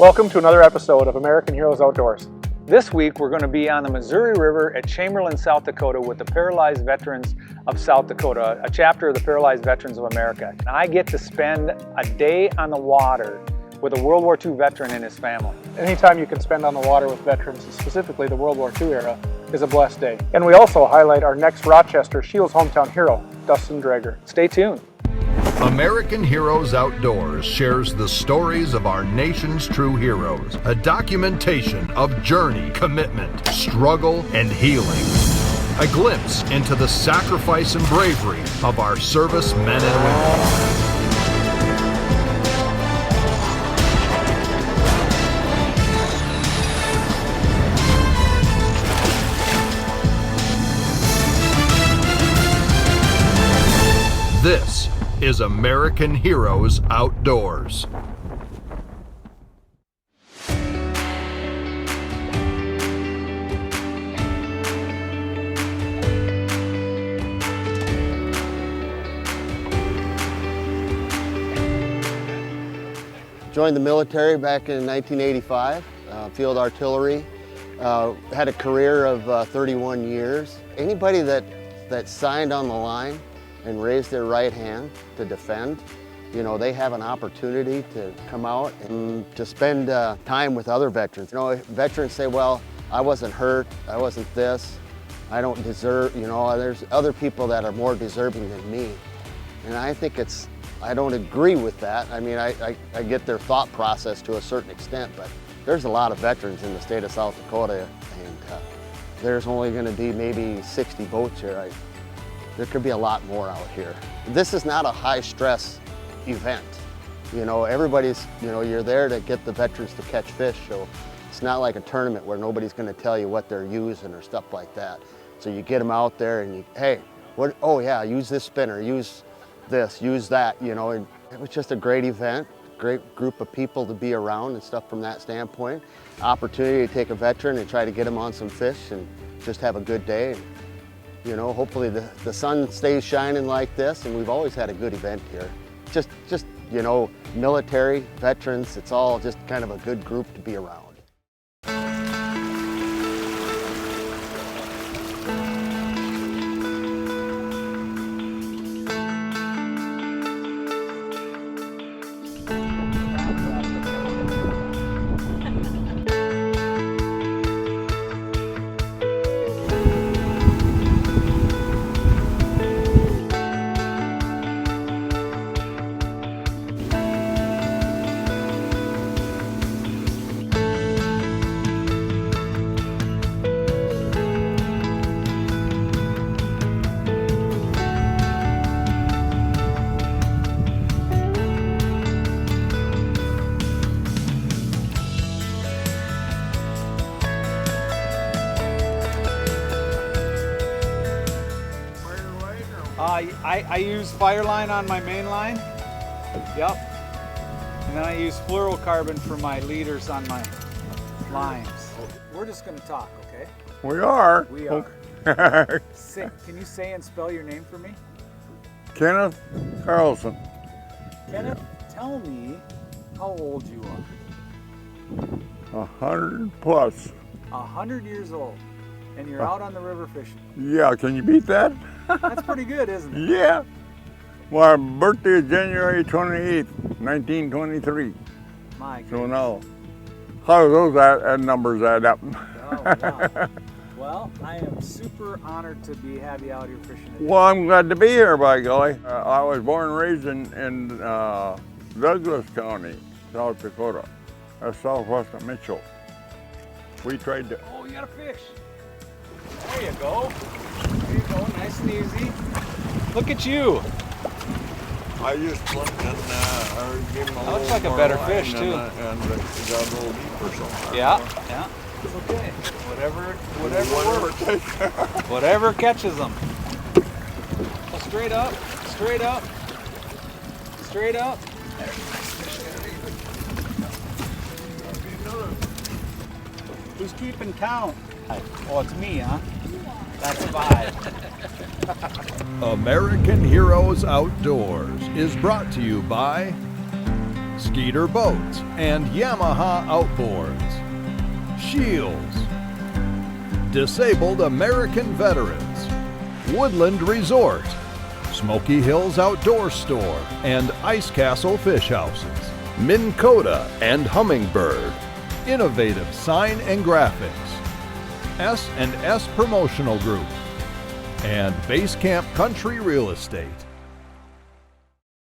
Welcome to another episode of American Heroes Outdoors. This week we're going to be on the Missouri River at Chamberlain, South Dakota with the Paralyzed Veterans of South Dakota, a chapter of the Paralyzed Veterans of America. And I get to spend a day on the water with a World War II veteran and his family. Anytime you can spend on the water with veterans, specifically the World War II era, is a blessed day. And we also highlight our next Rochester Scheels Hometown Hero, Dustin Draeger. Stay tuned. American Heroes Outdoors shares the stories of our nation's true heroes, a documentation of journey, commitment, struggle, and healing. A glimpse into the sacrifice and bravery of our service men and women. This is American Heroes Outdoors. Joined the military back in 1985, field artillery. Had a career of 31 years. Anybody that signed on the line and raise their right hand to defend, you know, they have an opportunity to come out and to spend time with other veterans. You know, veterans say, well, I wasn't hurt, I wasn't this, I don't deserve, you know, there's other people that are more deserving than me. And I think I don't agree with that. I mean, I get their thought process to a certain extent, but there's a lot of veterans in the state of South Dakota, and there's only gonna be maybe 60 boats here. There could be a lot more out here. This is not a high-stress event. You know, everybody's, you know, you're there to get the veterans to catch fish, so it's not like a tournament where nobody's gonna tell you what they're using or stuff like that. So you get them out there and you, hey, what? Oh yeah, use this spinner, use this, use that, you know, and it was just a great event, great group of people to be around and stuff from that standpoint. Opportunity to take a veteran and try to get him on some fish and just have a good day. You know, hopefully the sun stays shining like this, and we've always had a good event here. Just you know, military, veterans, it's all just kind of a good group to be around. I use Fireline on my main line. Yep. And then I use fluorocarbon for my leaders on my lines. We're just going to talk, okay? We are. We are. Can you say and spell your name for me? Kenneth Carlson. Kenneth, tell me how old you are. 100 plus. 100 years old. And you're out on the river fishing. Yeah, can you beat that? That's pretty good, isn't it? Yeah. My birthday is January 28th, 1923. My goodness. So now, how do those numbers add up? Oh, wow. Well, I am super honored to have you out here fishing today. Well, I'm glad to be here, by golly. I was born and raised in Douglas County, South Dakota. That's southwest of Mitchell. We tried to... Oh, you got a fish. There you go. There you go, nice and easy. Look at you. I just looked and gave him a That looks like a better fish, too. And got a little deeper sometimes. Yeah. It's okay. Whatever works. Whatever catches them. Well, straight up, straight up, straight up. Who's keeping count? Oh, it's me, huh? That's 5. American Heroes Outdoors is brought to you by Skeeter Boats and Yamaha Outboards. Scheels. Disabled American Veterans. Woodland Resort. Smoky Hills Outdoor Store and Ice Castle Fish Houses. Minn Kota and Hummingbird. Innovative Sign and Graphics. S&S Promotional Group. And Base Camp Country Real Estate.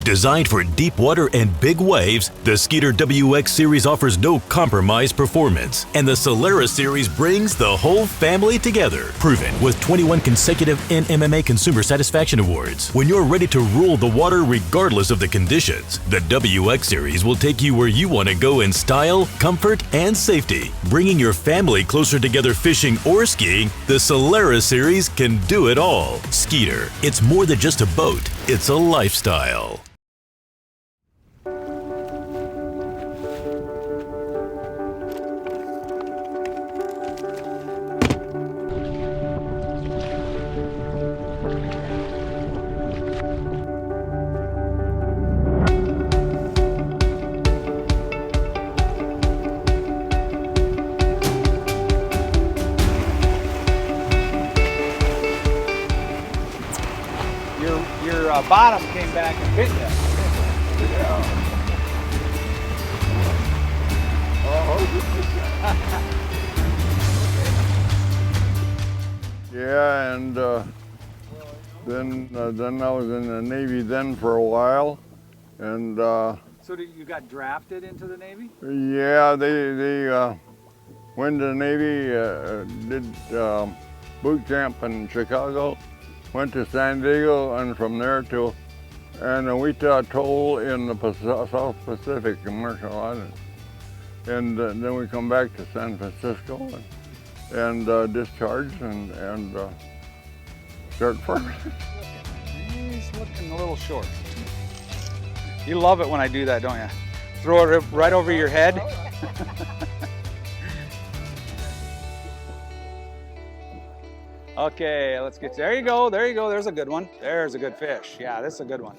Designed for deep water and big waves, the Skeeter WX series offers no compromise performance, and the Solaris series brings the whole family together. Proven with 21 consecutive NMMA Consumer Satisfaction Awards. When you're ready to rule the water regardless of the conditions, the WX series will take you where you want to go in style, comfort, and safety. Bringing your family closer together fishing or skiing, the Solaris series can do it all. Skeeter, it's more than just a boat, it's a lifestyle. Your bottom came back and bit you. Yeah, and then I was in the Navy then for a while, and So you got drafted into the Navy? yeah, they went to the Navy, did boot camp in Chicago, went to San Diego, and from there to Anahita Atoll in the South Pacific in Marshall Islands. And then we come back to San Francisco and discharged and start farming. He's looking a little short. You love it when I do that, don't you? Throw it right over your head. Okay, let's get, there you go, there's a good one. There's a good fish. Yeah, this is a good one.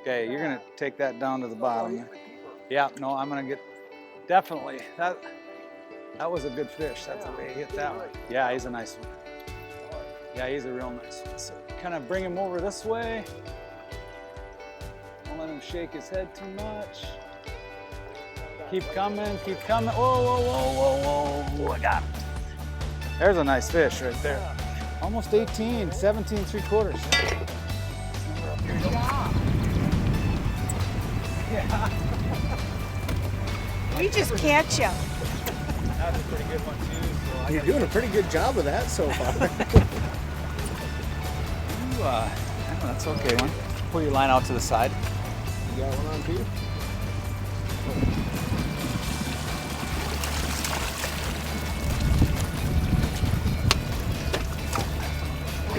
Okay, you're gonna take that down to the bottom. Yeah, no, I'm gonna get, definitely, that was a good fish. That's the way you hit that one. Yeah, he's a nice one. Yeah, he's a real nice one. So kind of bring him over this way. Don't let him shake his head too much. Keep coming, keep coming. Whoa, whoa, whoa, whoa, whoa, I got him. There's a nice fish right there. Almost 18, 17 3/4. Yeah. We just catch you. That's a pretty good one too. So You're doing a pretty good job of that so far. That's okay one. Pull your line out to the side. You got one on too? I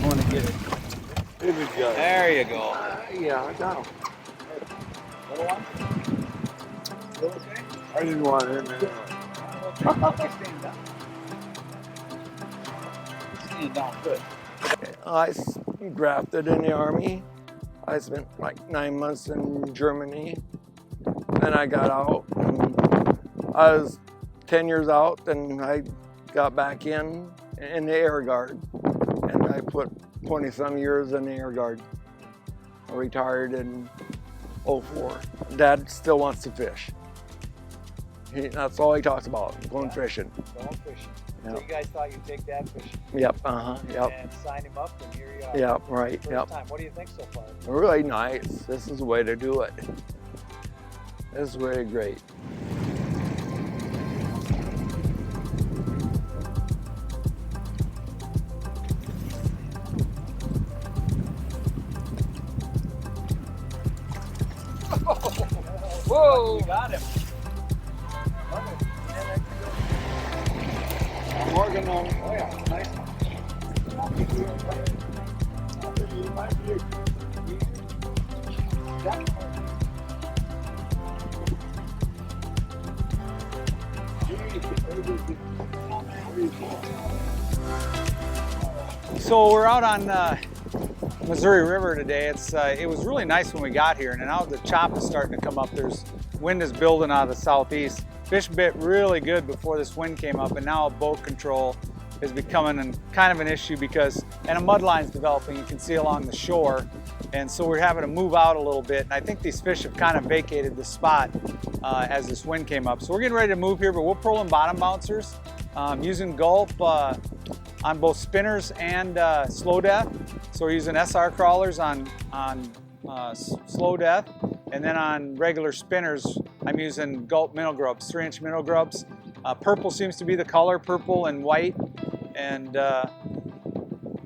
want to get it. There you go. Yeah, I got him. Little one? Still okay? I didn't want him in. Stand down. Stand down good. I drafted in the Army. I spent like 9 months in Germany. Then I got out. I was 10 years out, and I got back in the Air Guard. And I put 20-some years in the Air Guard. I retired in '04. Dad still wants to fish. That's all he talks about, going fishing. Going fishing. Yep. So you guys thought you'd take Dad fishing? Yep, yep. And sign him up, and here you are. Yep, right, First yep. time. What do you think so far? Really nice. This is the way to do it. This is really great. Whoa! You got him. Morgan on. Oh yeah, nice one. So we're out on Missouri River today. It was really nice when we got here, and now the chop is starting to come up. There's wind is building out of the southeast. Fish bit really good before this wind came up, and now boat control is becoming kind of an issue and a mud line's developing, you can see along the shore. And so we're having to move out a little bit. And I think these fish have kind of vacated the spot as this wind came up. So we're getting ready to move here, but we're pulling bottom bouncers using gulp on both spinners and slow death. So we're using SR crawlers on slow death. And then on regular spinners, I'm using gulp minnow grubs, 3-inch minnow grubs. Purple seems to be the color, purple and white. And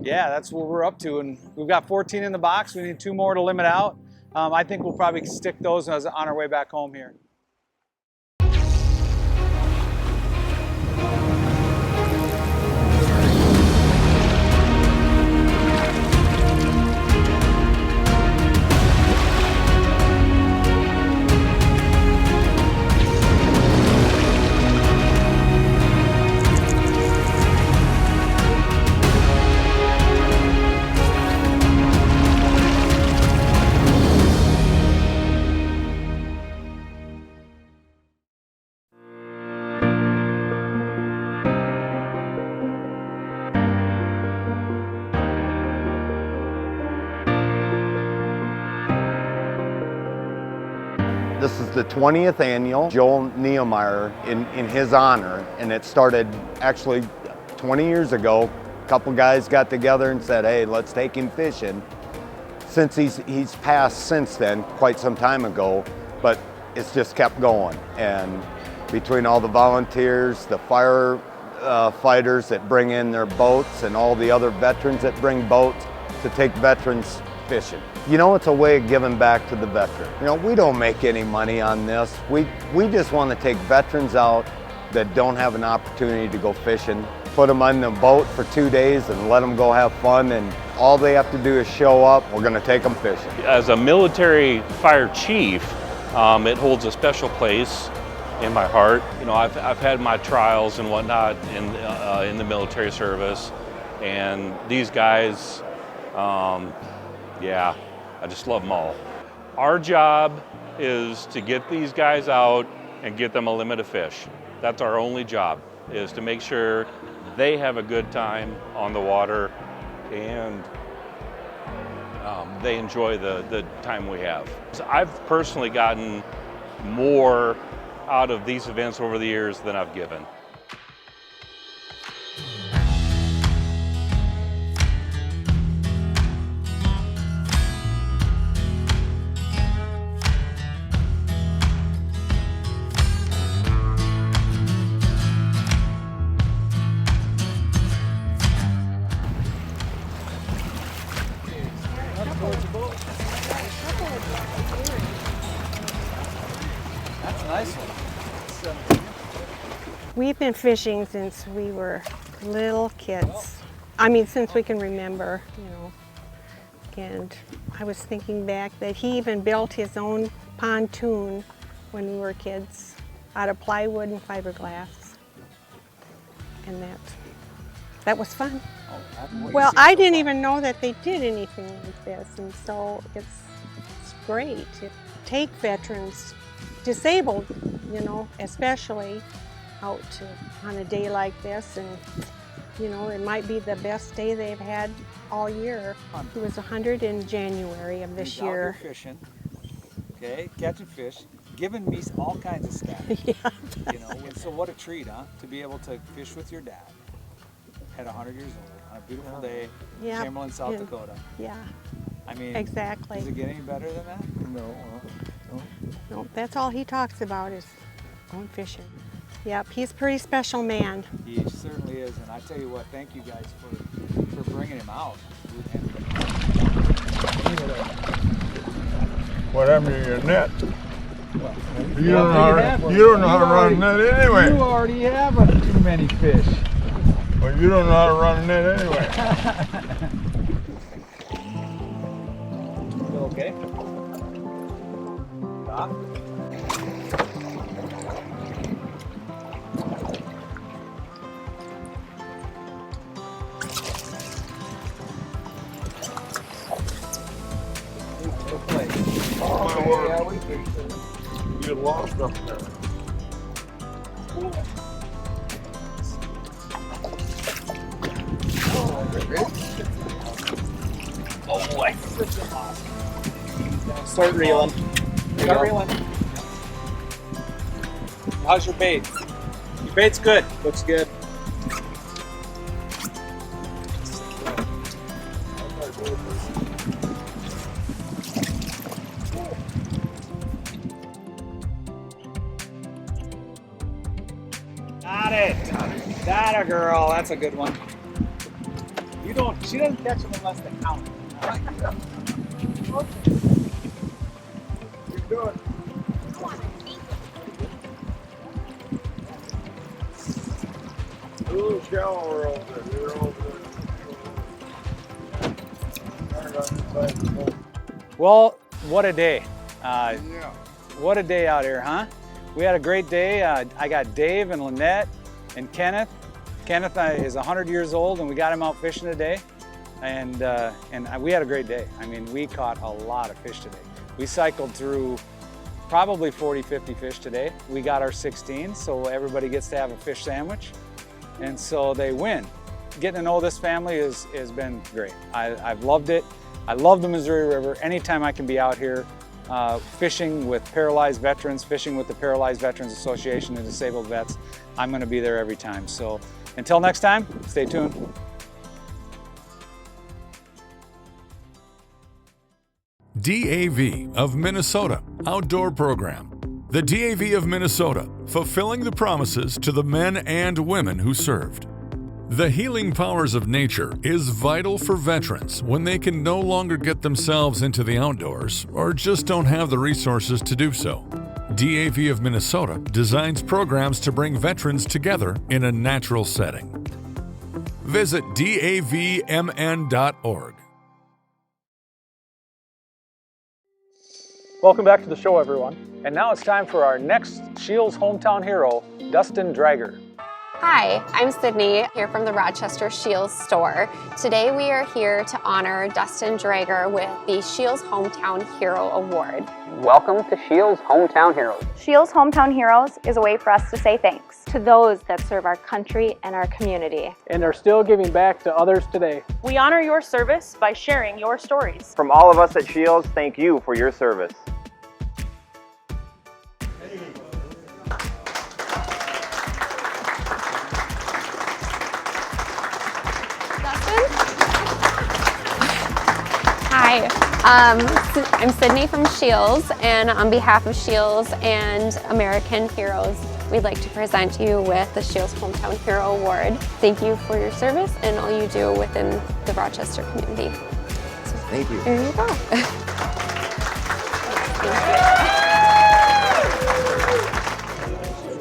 yeah, that's what we're up to. And we've got 14 in the box. We need 2 more to limit out. I think we'll probably stick those on our way back home here. This is the 20th annual Joel Niemeyer in his honor, and it started actually 20 years ago. A couple guys got together and said, hey, let's take him fishing. Since he's passed since then, quite some time ago, but it's just kept going. And between all the volunteers, the fire fighters that bring in their boats, and all the other veterans that bring boats to take veterans fishing. You know, it's a way of giving back to the veteran. You know, we don't make any money on this. We just want to take veterans out that don't have an opportunity to go fishing, put them on the boat for 2 days and let them go have fun, and all they have to do is show up. We're going to take them fishing. As a military fire chief, it holds a special place in my heart. You know, I've had my trials and whatnot in the military service, and these guys, yeah, I just love them all. Our job is to get these guys out and get them a limit of fish. That's our only job, is to make sure they have a good time on the water and they enjoy the time we have. So I've personally gotten more out of these events over the years than I've given. That's a nice one. We've been fishing since we were little kids. I mean, since we can remember, you know. And I was thinking back that he even built his own pontoon when we were kids out of plywood and fiberglass. And that was fun. Well, I didn't even know that they did anything like this, and so it's great to take veterans, disabled, you know, especially out on a day like this, and you know, it might be the best day they've had all year. It was 100 in January of this year. Out here fishing, okay, catching fish, giving me all kinds of stuff. Yeah. You know, and so what a treat, huh? To be able to fish with your dad at 100 years old on a beautiful day, Yeah. Chamberlain, South Dakota. Yeah. I mean, Exactly. Does it get any better than that? No. No, that's all he talks about is going fishing. Yep, he's a pretty special man. He certainly is, and I tell you what, thank you guys for bringing him out. What happened to your net? You don't know how to run a net anyway. You already have too many fish. Well, you don't know how to run a net anyway. Okay. Stop. Yeah, we think so. You lost up there. Oh, I Start reeling. Start reeling. How's your bait? Your bait's good. Looks good. Got it. That a girl. That's a good one. She doesn't catch them unless they count. You're good. Ooh, shallower over there. You're over there. Well, what a day. Yeah. What a day out here, huh? We had a great day. I got Dave and Lynette and Kenneth. Kenneth is 100 years old and we got him out fishing today. And we had a great day. I mean, we caught a lot of fish today. We cycled through probably 40, 50 fish today. We got our 16, so everybody gets to have a fish sandwich. And so they win. Getting to know this family has been great. I've loved it. I love the Missouri River. Anytime I can be out here fishing with paralyzed veterans, fishing with the Paralyzed Veterans Association and Disabled Vets, I'm gonna be there every time. So until next time, stay tuned. DAV of Minnesota Outdoor Program. The DAV of Minnesota, fulfilling the promises to the men and women who served. The healing powers of nature is vital for veterans when they can no longer get themselves into the outdoors or just don't have the resources to do so. DAV of Minnesota designs programs to bring veterans together in a natural setting. Visit davmn.org. Welcome back to the show, everyone. And now it's time for our next Scheels Hometown Hero, Dustin Draeger. Hi, I'm Sydney, here from the Rochester Scheels store. Today we are here to honor Dustin Draeger with the Scheels Hometown Hero Award. Welcome to Scheels Hometown Heroes. Scheels Hometown Heroes is a way for us to say thanks to those that serve our country and our community. And are still giving back to others today. We honor your service by sharing your stories. From all of us at Scheels, thank you for your service. Hi, I'm Sydney from Scheels, and on behalf of Scheels and American Heroes, we'd like to present you with the Scheels Hometown Hero Award. Thank you for your service and all you do within the Rochester community. Thank you. There you go.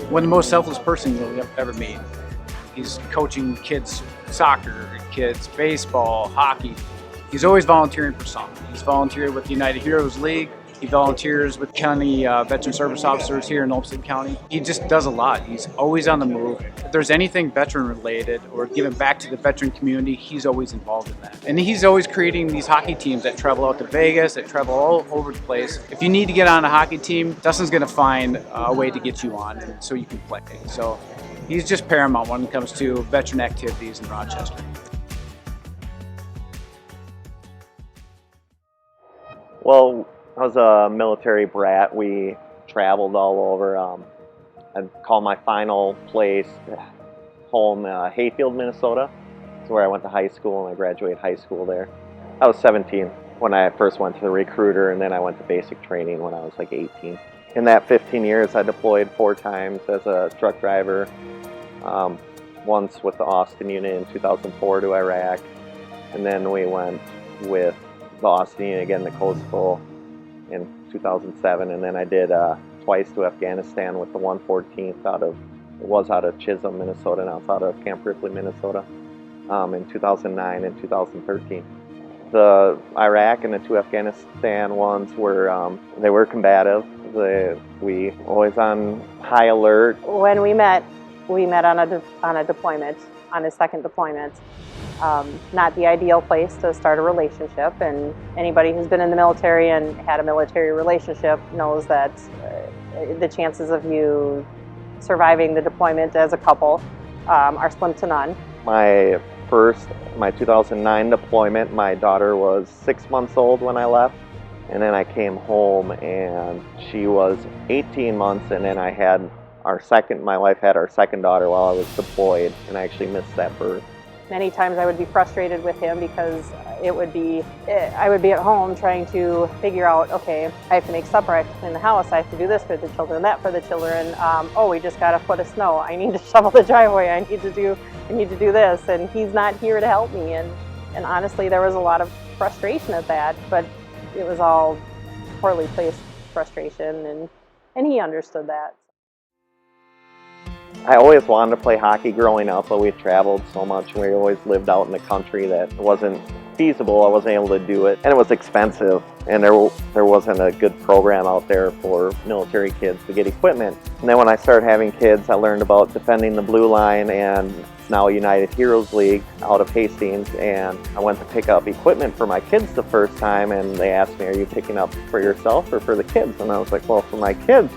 One of the most selfless person you'll ever meet. He's coaching kids soccer, kids baseball, hockey. He's always volunteering for something. He's volunteered with the United Heroes League. He volunteers with county veteran service officers here in Olmsted County. He just does a lot. He's always on the move. If there's anything veteran related or giving back to the veteran community, he's always involved in that. And he's always creating these hockey teams that travel out to Vegas, that travel all over the place. If you need to get on a hockey team, Dustin's gonna find a way to get you on and so you can play. So he's just paramount when it comes to veteran activities in Rochester. Well, I was a military brat. We traveled all over. I'd call my final place home Hayfield, Minnesota. It's where I went to high school and I graduated high school there. I was 17 when I first went to the recruiter, and then I went to basic training when I was like 18. In that 15 years, I deployed 4 times as a truck driver. Once with the Austin unit in 2004 to Iraq, and then we went with the Austin unit again to Kosovo in 2007, and then I did twice to Afghanistan with the 114th out of Chisholm, Minnesota. Now it's out of Camp Ripley, Minnesota, in 2009 and 2013. The Iraq and the 2 Afghanistan ones were they were combative. We always on high alert. When we met on a deployment, on his second deployment. Not the ideal place to start a relationship, and anybody who's been in the military and had a military relationship knows that the chances of you surviving the deployment as a couple are slim to none. My 2009 deployment, my daughter was 6 months old when I left, and then I came home and she was 18 months, and then my wife had our second daughter while I was deployed, and I actually missed that birth. Many times I would be frustrated with him because I would be at home trying to figure out, okay, I have to make supper, I have to clean the house, I have to do this for the children, that for the children. Oh, we just got a foot of snow. I need to shovel the driveway. I need to do this, and he's not here to help me. And honestly, there was a lot of frustration at that, but it was all poorly placed frustration, and he understood that. I always wanted to play hockey growing up, but we traveled so much and we always lived out in the country that it wasn't feasible. I wasn't able to do it, and it was expensive, and there wasn't a good program out there for military kids to get equipment. And then when I started having kids, I learned about Defending the Blue Line, and it's now United Heroes League out of Hastings, and I went to pick up equipment for my kids the first time, and they asked me, are you picking up for yourself or for the kids? And I was like, well, for my kids.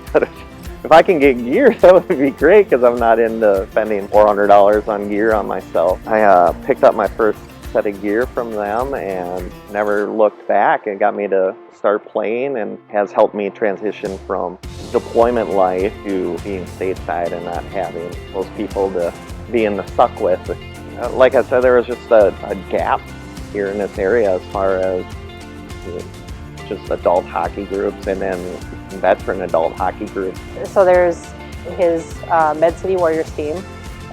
If I can get gear, that would be great, because I'm not into spending $400 on gear on myself. I picked up my first set of gear from them and never looked back. It got me to start playing and has helped me transition from deployment life to being stateside and not having those people to be in the suck with. Like I said, there was just a gap here in this area as far as just adult hockey groups and then veteran adult hockey groups. So there's his Med City Warriors team.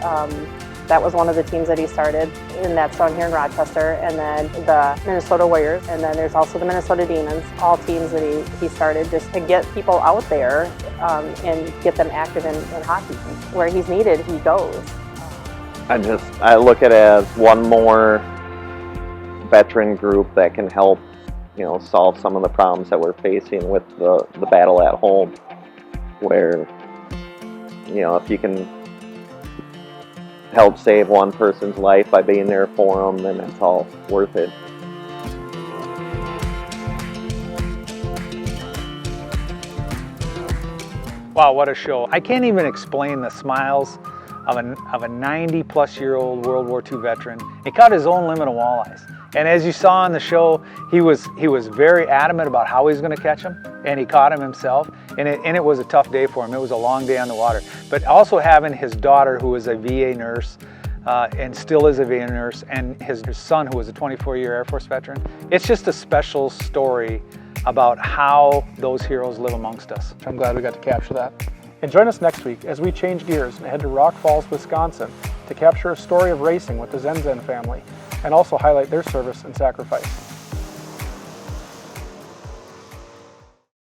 That was one of the teams that he started, and that's down here in Rochester. And then the Minnesota Warriors, and then there's also the Minnesota Demons, all teams that he started just to get people out there and get them active in hockey. Where he's needed, he goes. I look at it as one more veteran group that can help solve some of the problems that we're facing with the battle at home, where, if you can help save one person's life by being there for them, then it's all worth it. Wow, what a show. I can't even explain the smiles of a 90-plus-year-old World War II veteran. He caught his own limit of walleyes. And as you saw on the show, he was very adamant about how he was going to catch them, and he caught him himself. And it was a tough day for him. It was a long day on the water. But also having his daughter, who was a VA nurse, and still is a VA nurse, and his son, who was a 24-year Air Force veteran, it's just a special story about how those heroes live amongst us. I'm glad we got to capture that. And join us next week as we change gears and head to Rock Falls, Wisconsin to capture a story of racing with the Zen family and also highlight their service and sacrifice.